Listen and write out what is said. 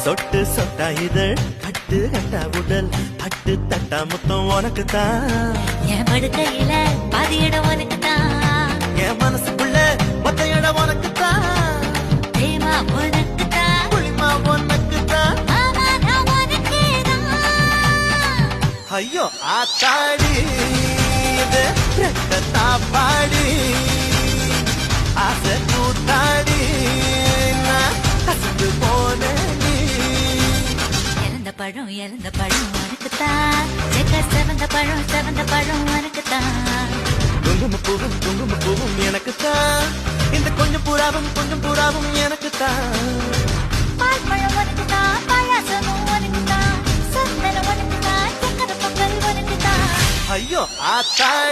சொட்டு சொட்டா இதழ் பட்டு கட்டா உடல் பட்டு தட்டா முத்தம் உனக்கு தான். என் படுக்கையில பாதி இடம் உனக்கு தான். என் மனசுக்குள்ள மொத்த இடம் உனக்கு தான். தேமா உனக்கு தான். புளிமா உனக்கு தான். மாமா நான் உனக்கு தான். ஐயோ ஆத்தாடி இது ரெட்ட தாப்பாடி ஆசை கூத்தாடி நான் கசந்து போனேன். இறந்த பழம் உனக்கு தான். செவந்த பழம் உனக்கு தான். குங்கும பூவும் எனக்கு தான். இந்த கொஞ்சம் புறாவும் எனக்கு தான். பால் பழம் உனக்கு தான். பாயாசமும் உனக்கு தான். சந்தனம் உனக்கு தான். சக்கரை பொங்கல் உனக்கு தான். ஐயோ ஆத்தாடி